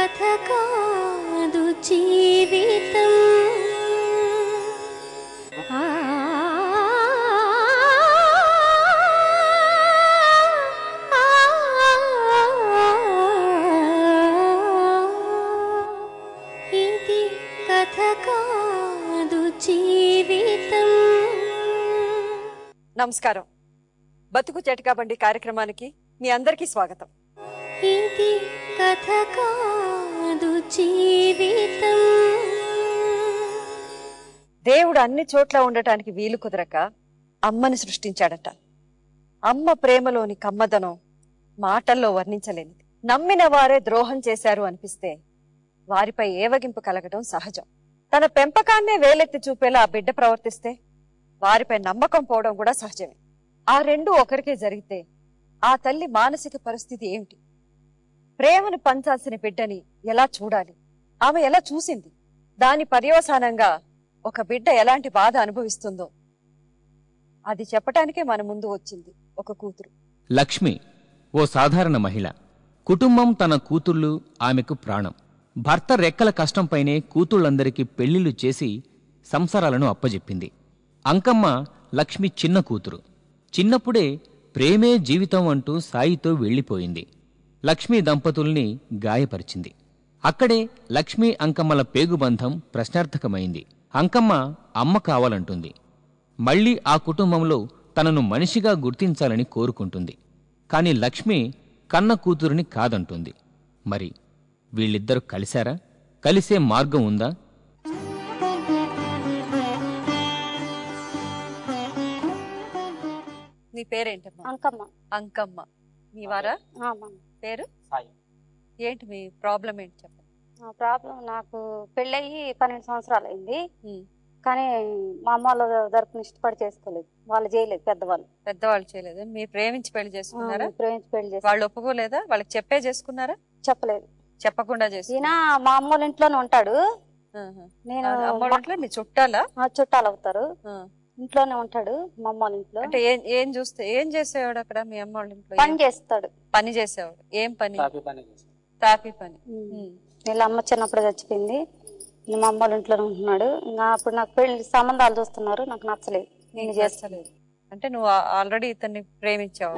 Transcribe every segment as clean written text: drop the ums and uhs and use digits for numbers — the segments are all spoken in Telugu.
కథ కాదు జీవితం ఇది కథ కాదు జీవితం. నమస్కారం. బతుకు చెటకాబండి కార్యక్రమానికి మీ అందరికీ స్వాగతం. ఇది కథ కాదు జీవితం. దేవుడు అన్ని చోట్ల ఉండటానికి వీలు కుదరక అమ్మని సృష్టించాడట. అమ్మ ప్రేమలోని కమ్మదనం మాటల్లో వర్ణించలేనిది. నమ్మిన వారే ద్రోహం చేశారు అనిపిస్తే వారిపై ఏవగింపు కలగడం సహజం. తన పెంపకాన్నే వేలెత్తి చూపేలా ఆ బిడ్డ ప్రవర్తిస్తే వారిపై నమ్మకం పోవడం కూడా సహజమే. ఆ రెండు ఒకరికే జరిగితే ఆ తల్లి మానసిక పరిస్థితి ఏమిటి? ప్రేమను పంచాల్సిన బిడ్డని ఎలా చూడాలి? ఆమె ఎలా చూసింది? దాని పర్యవసానంగా ఒక బిడ్డ ఎలాంటి బాధ అనుభవిస్తుందో అది చెప్పటానికే మన ముందు వచ్చింది ఒక కూతురు. లక్ష్మి ఓ సాధారణ మహిళ. కుటుంబం తన కూతుళ్ళు ఆమెకు ప్రాణం. భర్త రెక్కల కష్టంపైనే కూతుళ్ళందరికీ పెళ్లిళ్లు చేసి సంసారాలను అప్పజెప్పింది. అంకమ్మ లక్ష్మి చిన్న కూతురు. చిన్నప్పుడే ప్రేమే జీవితం అంటూ సాయితో వెళ్లిపోయింది. లక్ష్మీ దంపతుల్ని గాయపరిచింది. అక్కడే లక్ష్మీ అంకమ్మల పేగుబంధం ప్రశ్నార్థకమైంది. అంకమ్మ అమ్మ కావాలంటుంది. మళ్లీ ఆ కుటుంబంలో తనను మనిషిగా గుర్తించాలని కోరుకుంటుంది. కాని లక్ష్మి కన్న కూతురిని కాదంటుంది. మరి వీళ్ళిద్దరూ కలిశారా? కలిసే మార్గం ఉందా? నీ పేరేంటమ్మా? అంకమ్మ. అంకమ్మ. మీ వారా పేరు? ఏంటి మీ ప్రాబ్లం ఏంటి చెప్పండి. ప్రాబ్లం, నాకు పెళ్ళయి 12 సంవత్సరాలు అయింది. కానీ మా అమ్మ వాళ్ళ తరపున ఇష్టపడి చేసుకోలేదు. వాళ్ళు చేయలేదు, పెద్దవాళ్ళు చేయలేదు. మీరు ప్రేమించి పెళ్లి చేసుకున్నారా? ప్రేమించి పెళ్లి చేసి. వాళ్ళు ఒప్పుకోలేదా? వాళ్ళకి చెప్పే చేసుకున్నారా? చెప్పలేదు. చెప్పకుండా చేసి. ఈయన మా అమ్మ వాళ్ళ ఇంట్లోనే ఉంటాడు. నేను అమ్మ వాళ్ళ ఇంట్లో నీ చుట్టాలా? చుట్టాలు అవుతారు. ఇంట్లోనే ఉంటాడు మా అమ్మ వాళ్ళ ఇంట్లో. అంటే ఏం చేసేవాడు అక్కడ మీ అమ్మ వాళ్ళ ఇంట్లో? పని చేస్తాడు. పని చేసేవాడు. ఏం పని? తాపీ పని. వీళ్ళ అమ్మ చిన్నప్పుడు చచ్చిపోయింది. మా అమ్మ వాళ్ళ ఇంట్లోనే ఉంటున్నాడు. అప్పుడు నాకు పెళ్లి సంబంధాలు చూస్తున్నారు, నాకు నచ్చలేదు, నేను చేస్తలేదు. అంటే నువ్వు ఆల్రెడీ ఇతన్ని ప్రేమించావు?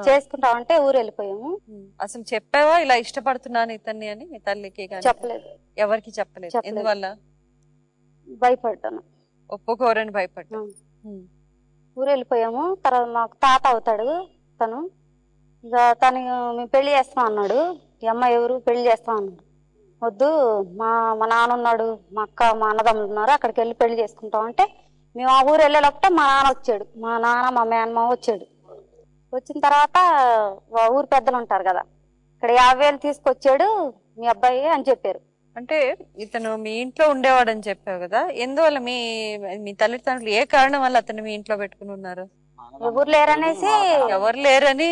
చేసుకుంటావంటే ఊరు వెళ్ళిపోయాము. అసలు చెప్పావా ఇలా ఇష్టపడుతున్నాను ఇతన్ని అని మీ తల్లికి? చెప్పలేదు. ఎవరికి చెప్పలేదు? ఎందువల్ల? భయపడ్డాను. ఒప్పుకోరని భయపడ్డా. ఊరు వెళ్ళిపోయాము. తర్వాత మాకు తాత అవుతాడు తను. ఇక తను మేము పెళ్లి చేస్తాం అన్నాడు. ఈ అమ్మాయి ఎవరు పెళ్లి చేస్తాం అన్నాడు. వద్దు, మా నాన్న ఉన్నాడు, మా అక్క మా అన్నదమ్ములు ఉన్నారు, అక్కడికి వెళ్ళి పెళ్లి చేసుకుంటాం అంటే మేము ఆ ఊరు వెళ్ళేటప్పుడు మా నాన్న వచ్చాడు. మా నాన్న మా మేనమామ వచ్చాడు. వచ్చిన తర్వాత ఊరు పెద్దలు ఉంటారు కదా, ఇక్కడ 50,000 తీసుకొచ్చాడు మీ అబ్బాయి అని చెప్పారు. అంటే ఇతను మీ ఇంట్లో ఉండేవాడని చెప్పావు కదా, ఎందువల్ల మీ తల్లిదండ్రులు ఏ కారణం వల్ల అతను మీ ఇంట్లో పెట్టుకుని ఉన్నారు? ఎవరు లేరనేసి. ఎవరు లేరని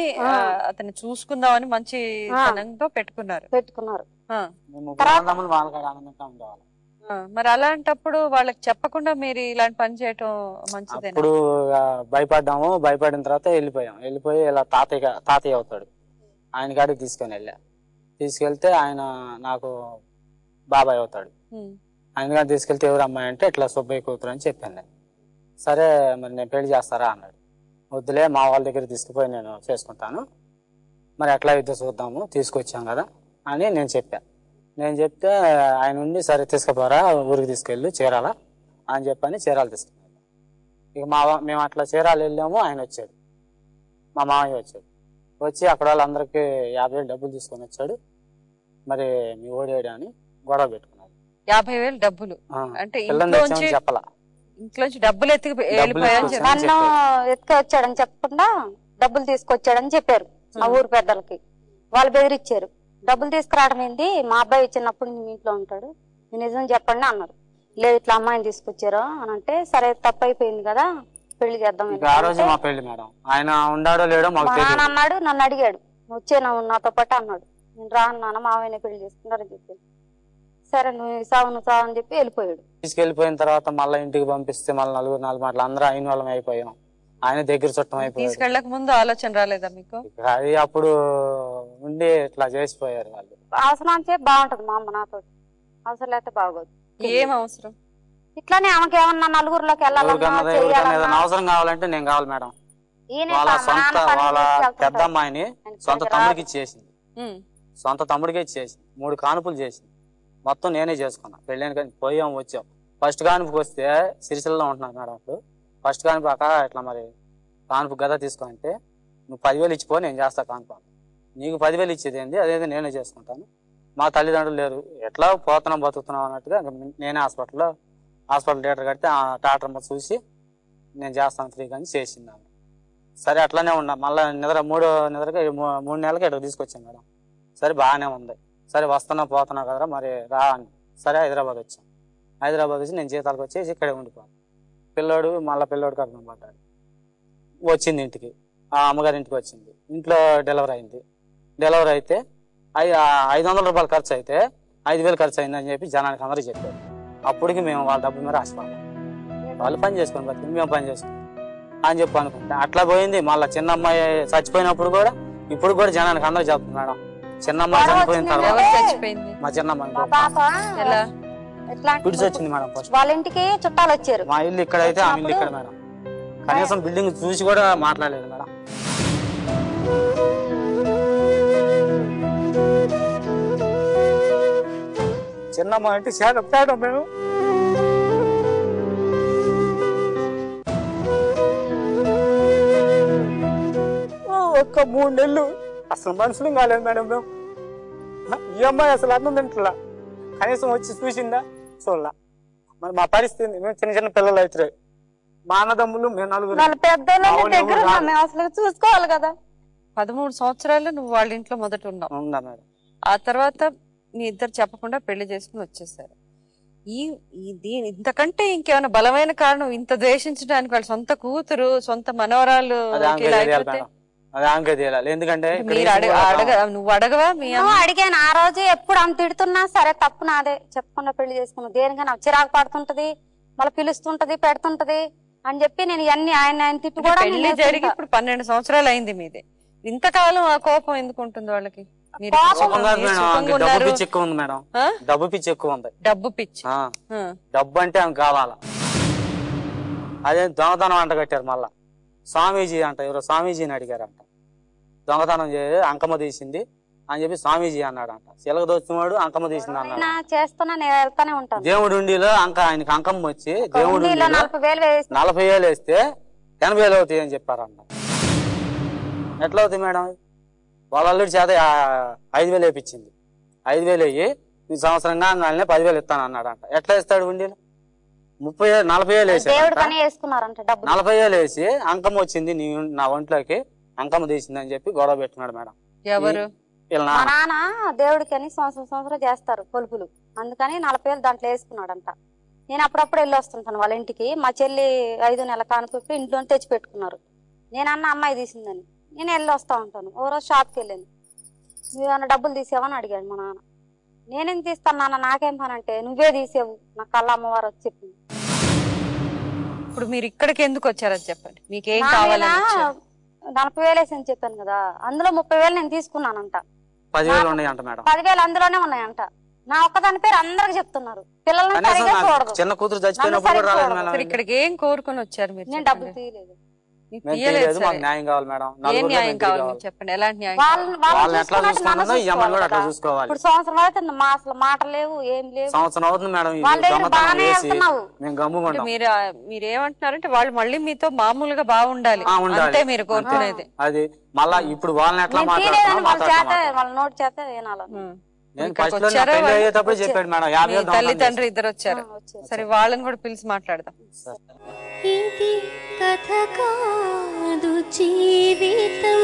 అతన్ని చూసుకుందామని మంచి తనంతో పెట్టుకున్నారు. మరి అలాంటప్పుడు వాళ్ళకి చెప్పకుండా మీరు ఇలాంటి పని చేయటం మంచిదే. ఇప్పుడు భయపడ్డాము. భయపడిన తర్వాత వెళ్ళిపోయి ఇలా తాతయ్య అవుతాడు, ఆయన కాడికి తీసుకెళ్తే ఆయన నాకు బాబాయ్ అవుతాడు. ఆయన కానీ తీసుకెళ్తే ఎవరు అమ్మాయి అంటే ఇట్లా సుబ్బయ్య కూతురు అని చెప్పాను. సరే మరి నేను పెళ్లి చేస్తారా అన్నాడు. వద్దులే, మా వాళ్ళ దగ్గర తీసుకుపోయి నేను చేసుకుంటాను, మరి ఎట్లా అయితే చూద్దాము, తీసుకొచ్చాం కదా అని నేను చెప్తే ఆయన ఉండి సరే తీసుకుపోరా, ఊరికి తీసుకెళ్ళి చీరాల అని చెప్పని చీరాలు తీసుకెళ్ళాను. ఇక మేము అట్లా చీరాలు వెళ్ళాము. ఆయన వచ్చాడు, మా మామయ్య వచ్చి అక్కడ వాళ్ళందరికీ 50,000 డబ్బులు తీసుకొని వచ్చాడు. మరి మీ ఓడేడు అని గొడవ పెట్టుకున్నారు. 50,000 డబ్బులు అంటే చెప్పలా, ఇంట్లోంచి డబ్బులు నన్ను ఎత్తుకు వచ్చాడని చెప్పకుండా డబ్బులు తీసుకొచ్చాడని చెప్పారు ఆ ఊరు పెద్దలకి. వాళ్ళు బెదిరిచ్చారు. డబ్బులు తీసుకురావడం ఏంది, మా అబ్బాయి చిన్నప్పుడు మీ ఇంట్లో ఉంటాడు, మీ నిజం చెప్పండి అన్నారు. లేదు ఇట్లా అమ్మాయిని తీసుకొచ్చారు అని అంటే సరే తప్పు అయిపోయింది కదా పెళ్లి చేద్దాం. ఆయన ఉన్నాడో లేడో నాన్న అన్నాడు, నన్ను అడిగాడు వచ్చే నాతో పాటు అన్నాడు. నేను రాను నాన్న, మావయ్యనే పెళ్లి చేసుకుంటారని చెప్పి సరే నువ్వు సావు అని చెప్పి వెళ్ళిపోయాడు. తీసుకెళ్లిపోయిన తర్వాత మళ్ళీ ఇంటికి పంపిస్తే మళ్ళీ 4 మాటలు అందరూ అయిన వాళ్ళం అయిపోయాం. ఆయన దగ్గర చుట్టం అయిపోయాడు. తీసుకెళ్ళక ముందు ఆలోచన రాలేదా మీకు? అది అప్పుడు ఉండి ఇట్లా చేసిపోయారు వాళ్ళు. అవసరం అంటే బాగుంటది మా అమ్మ నాతో, అవసరం లేకపోతే బాగోదు. ఏం అవసరం? ఇట్లానే ఆమెకి ఏమన్నా నలుగురిలోకి ఏదైనా అవసరం కావాలంటే నేను కావాలి మేడం. వాళ్ళ పెద్ద అమ్మాయిని సొంత తమ్ముడికి ఇచ్చేసింది, సొంత తమ్ముడికి ఇచ్చేసింది. 3 కానుపులు చేసింది. మొత్తం నేనే చేసుకున్నా. పెళ్ళైన కానీ పోయాం వచ్చాం. ఫస్ట్ కానుపుకి వస్తే సిరిసిల్లలో ఉంటున్నాను మేడం. అప్పుడు ఫస్ట్ కానుపు అక్క ఇట్లా మరి కానుపు గదా తీసుకోమంటే నువ్వు 10,000 ఇచ్చిపో, నేను చేస్తా కానుపు. నీకు 10,000 ఇచ్చేది ఏంది, అదేదో నేనే చేసుకుంటాను. మా తల్లిదండ్రులు లేరు, ఎట్లా పోతున్నాం బతుకుతున్నాం అన్నట్టుగా నేనే హాస్పిటల్ థియేటర్ కడితే ఆ డాక్టర్ చూసి నేను చేస్తాను ఫ్రీ కానీ చేసింది ఆమె. సరే అట్లానే ఉన్నా. మళ్ళీ మూడు నెలలకి ఇక్కడికి తీసుకొచ్చాను మేడం. సరే బాగానే ఉంది. సరే వస్తున్నా పోతున్నా కదరా మరి రా అని. సరే హైదరాబాద్ వచ్చాను. హైదరాబాద్ వచ్చి నేను జీతాలకు వచ్చేసి ఇక్కడే ఉండిపోయాను. పిల్లోడు కడుపున పడ్డాడు. వచ్చింది ఇంటికి, ఆ అమ్మగారి ఇంటికి వచ్చింది. ఇంట్లో డెలివరీ అయింది. డెలివరీ అయితే 500 రూపాయలు ఖర్చు అయితే 5,000 ఖర్చు అయిందని చెప్పి జనానికి అందరూ చెప్పారు. అప్పటికి మేము వాళ్ళ డబ్బు మీద ఆశపడ్డాం. వాళ్ళు పని చేసుకొని బతికి మేము పని చేసుకున్నాం అని చెప్పి అనుకుంటా అట్లా పోయింది. మళ్ళీ చిన్న అమ్మాయి చచ్చిపోయినప్పుడు కూడా ఇప్పుడు కూడా జనానికి అందరూ చెప్తుంది మేడం. చిన్న అమ్మాయి చనిపోయిన తర్వాత మా చిన్న అమ్మాయి పిడిచి వచ్చింది మేడం. ఫస్ట్ వాళ్ళ ఇంటికి చుట్టాలు వచ్చారు. మా ఇల్లు ఇక్కడ అయితే ఆ ఇల్లు ఇక్కడ మేడం. కనీసం బిల్డింగ్ చూసి కూడా మాట్లాడలేదు మేడం. చిన్నమ్మ అంటే పేడం మేము. ఒక్క 3 నెలలు అసలు మనుషులు కాలేదు మేడం మేము. ఈ అమ్మాయి అసలు అన్నం తింటలా, కనీసం వచ్చి చూసిందా చూడలా. మరి మా పరిస్థితి మేము చిన్న పిల్లలు అవుతారు. మా అన్నదమ్ములు మేము 4 పెద్దలు అసలు చూసుకోవాలి కదా. 13 సంవత్సరాలు నువ్వు వాళ్ళ ఇంట్లో మొదట ఉన్నావు. ఉందా మేడం? ఆ తర్వాత మీ ఇద్దరు చెప్పకుండా పెళ్లి చేసుకుని వచ్చేసారు. ఇంతకంటే ఇంకేమైనా బలమైన కారణం ఇంత ద్వేషించడానికి? వాళ్ళ సొంత కూతురు, సొంత మనవరాలు ఎందుకంటే నువ్వు అడగవా? అడిగాను ఆ రోజు. ఎప్పుడు అంత తిడుతున్నా సరే తప్పు నాదే, చెప్పకుండా పెళ్లి చేసుకున్నాను. దేనికైనా చిరాకు పడుతుంటది, మళ్ళీ పిలుస్తుంటది, పెడుతుంటది అని చెప్పి నేను ఇవన్నీ ఆయన తిట్టు కూడా. పెళ్లి జరిగి ఇప్పుడు 12 సంవత్సరాలు అయింది మీదే. ఇంతకాలం ఆ కోపం ఎందుకు ఉంటుంది వాళ్ళకి? డబ్బు పిచ్చి ఎక్కువ ఉంది మేడం. డబ్బు పిచ్చి ఎక్కువ ఉంది. డబ్బు పిచ్చి, డబ్బు అంటే ఆమె కావాలా. అదే దొంగతనం అంట కట్టారు. మళ్ళా స్వామీజీ అంట, ఎవరో స్వామీజీని అడిగారంట. దొంగతనం చేసి అంకమ్మ తీసింది అని చెప్పి స్వామీజీ అన్నాడంట. చిలక దోచుకున్నాడు, అంకమ్మ తీసింది అన్నాడు. దేవుడు ఉండిలో ఆయనకి అంకమ్మ వచ్చి దేవుడు 40,000 వేస్తే 80,000 అవుతాయి అని చెప్పారంట. ఎట్లా అవుతాయి మేడం? వాళ్ళ అల్లుడి చేత 5,000 వేయించింది. 5,000 అయ్యి ఈ సంవత్సరం కాగానే 10,000 ఇస్తాను అన్నాడంట. ఎట్లా ఇస్తాడు ఉండిలో? 40,000 వేసి 40,000 వేసి అంకమ్మ వచ్చింది నా ఒంట్లోకి, అంకమ్మ తీసింది అని చెప్పి గొడవ పెట్టుకున్నాడు మేడం. ఎవరు? మా నాన్న దేవుడికి అని సంవత్సరం చేస్తారు కొలుపులు, అందుకని 40,000 దాంట్లో వేసుకున్నాడంట. నేను అప్పుడప్పుడు వెళ్ళి వస్తుంటాను వాళ్ళ ఇంటికి. మా చెల్లి 5 నెలల కానుకొప్పి ఇంట్లో తెచ్చి పెట్టుకున్నారు. నేను అన్న అమ్మాయి తీసిందని నేను వెళ్ళి వస్తా ఉంటాను. ఓ రోజు షాప్కి వెళ్ళాను. నువ్వేమన్నా డబ్బులు తీసావని అడిగాడు మా నాన్న. నేనేం తీస్తాను నాన్న, నాకేం పని అంటే, నువ్వే తీసేవు, నా కళ్ళ అమ్మవారు వచ్చి చెప్పింది. ఇప్పుడు మీరు ఇక్కడికి ఎందుకు వచ్చారని చెప్పండి. మీకేం కావాలి? 40,000 వేసి చెప్పాను కదా, అందులో 30,000 నేను తీసుకున్నానంట. 10,000 ఉన్నాయంట మేడం. 10,000 అందులోనే ఉన్నాయంట. నా ఒక్కదాని పేరు అందరికి చెప్తున్నారు. పిల్లల్ని సరిగా చూడదు. చిన్న కూతురు చచ్చిపోయినప్పుడు ఇక్కడికి ఏం కోరుకుని వచ్చారు మీరు? నేను డబ్బులు తీయలేదు. న్యాయం కావాలి మేడం. చెప్పండి, ఎలాంటి న్యాయం? ఇప్పుడు సంవత్సరం అయితే మా అసలు మాట లేవు, ఏం లేవు. సంవత్సరం అవుతుంది మేడం. మీరేమంటున్నారంటే వాళ్ళు మళ్ళీ మీతో మామూలుగా బాగుండాలి అంటే మీరు కోరుకునేది అది. మళ్ళా ఇప్పుడు వాళ్ళని ఎట్లా వాళ్ళ నోటి చేత వినాలి. తల్లిదండ్రులు ఇద్దరు వచ్చారు. సరే, వాళ్ళని కూడా పిలిచి మాట్లాడదాం. ఇది కథ కాదు జీవితం.